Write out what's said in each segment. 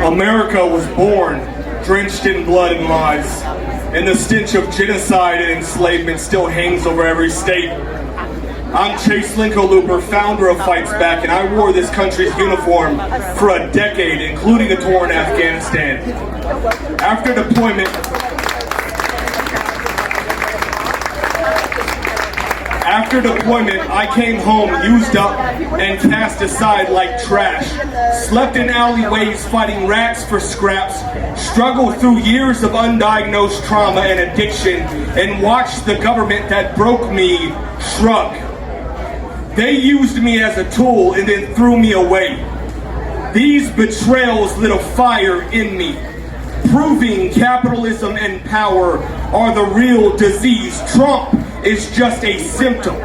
America was born drenched in blood and lies, and the stench of genocide and enslavement still hangs over every state. I'm Chase Linko-Looper, founder of Fights Back, and I wore this country's uniform for a decade, including a tour in Afghanistan. After deployment, I came home used up and cast aside like trash, slept in alleyways fighting rats for scraps, struggled through years of undiagnosed trauma and addiction, and watched the government that broke me shrug. They used me as a tool and then threw me away. These betrayals lit a fire in me, proving capitalism and power are the real disease. Trump is just a symptom.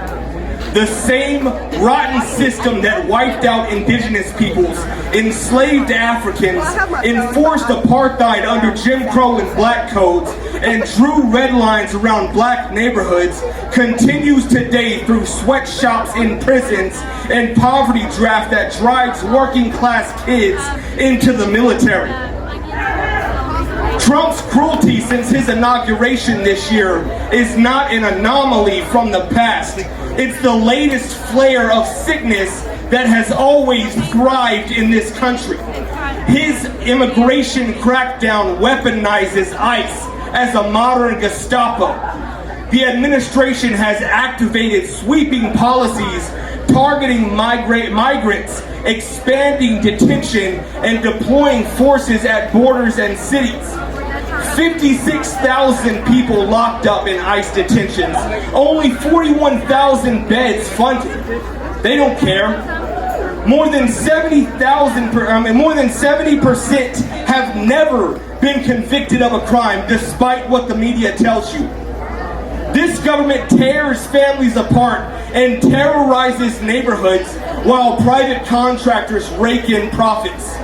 The same rotten system that wiped out indigenous peoples, enslaved Africans, enforced apartheid under Jim Crow and black codes, and drew red lines around black neighborhoods continues today through sweatshops in prisons and poverty draft that drives working class kids into the military. Trump's cruelty since his inauguration this year is not an anomaly from the past. It's the latest flare of sickness that has always thrived in this country. His immigration crackdown weaponizes ICE as a modern Gestapo. The administration has activated sweeping policies targeting migrants, expanding detention, and deploying forces at borders and cities. 56,000 people locked up in ICE detentions, only 41,000 beds funded. They don't care. More than 70% have never been convicted of a crime, despite what the media tells you. This government tears families apart and terrorizes neighborhoods while private contractors rake in profits.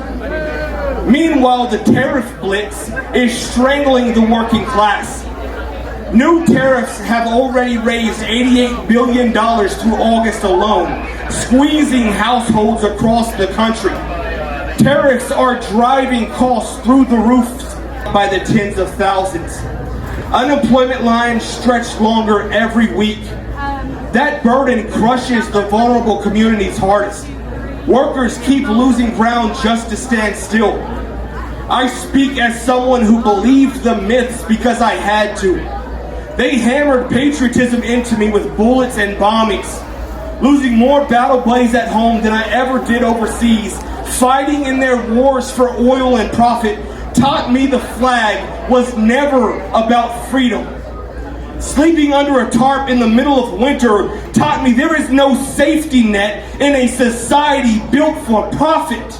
Meanwhile, the tariff blitz is strangling the working class. New tariffs have already raised $88 billion through August alone, squeezing households across the country. Tariffs are driving costs through the roofs by the tens of thousands. Unemployment lines stretch longer every week. That burden crushes the vulnerable communities hardest. Workers keep losing ground just to stand still. I speak as someone who believed the myths because I had to. They hammered patriotism into me with bullets and bombings, losing more battle buddies at home than I ever did overseas. Fighting in their wars for oil and profit taught me the flag was never about freedom. Sleeping under a tarp in the middle of winter taught me there is no safety net in a society built for profit.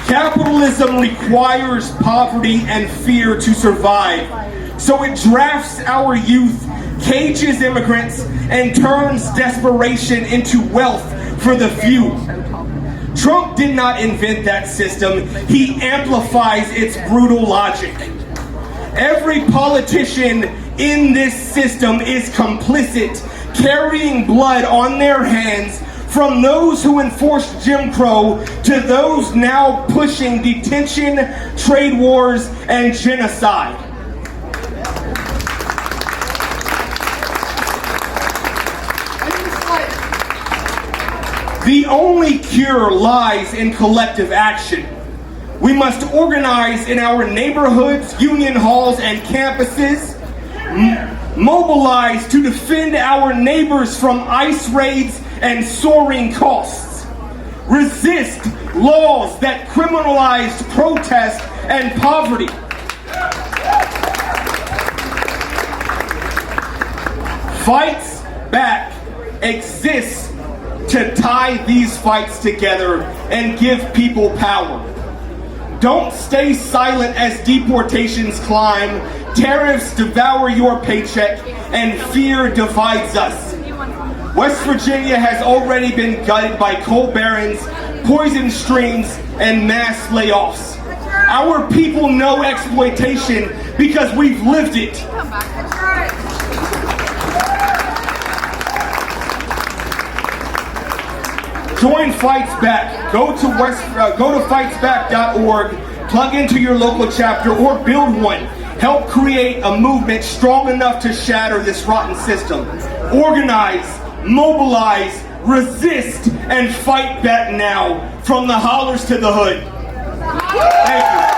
Capitalism requires poverty and fear to survive, so it drafts our youth, cages immigrants, and turns desperation into wealth for the few. Trump did not invent that system, he amplifies its brutal logic. Every politician in this system is complicit, carrying blood on their hands, from those who enforced Jim Crow to those now pushing detention, trade wars, and genocide. The only cure lies in collective action. We must organize in our neighborhoods, union halls, and campuses, mobilize to defend our neighbors from ICE raids and soaring costs, resist laws that criminalized protest and poverty. Fights Back exists to tie these fights together and give people power. Don't stay silent as deportations climb, tariffs devour your paycheck, and fear divides us. West Virginia has already been gutted by coal barons, poison streams, and mass layoffs. Our people know exploitation because we've lived it. Join Fights Back. Go to fightsback.org, plug into your local chapter, or build one. Help create a movement strong enough to shatter this rotten system. Organize, mobilize, resist, and fight back now. From the hollers to the hood. Thank you.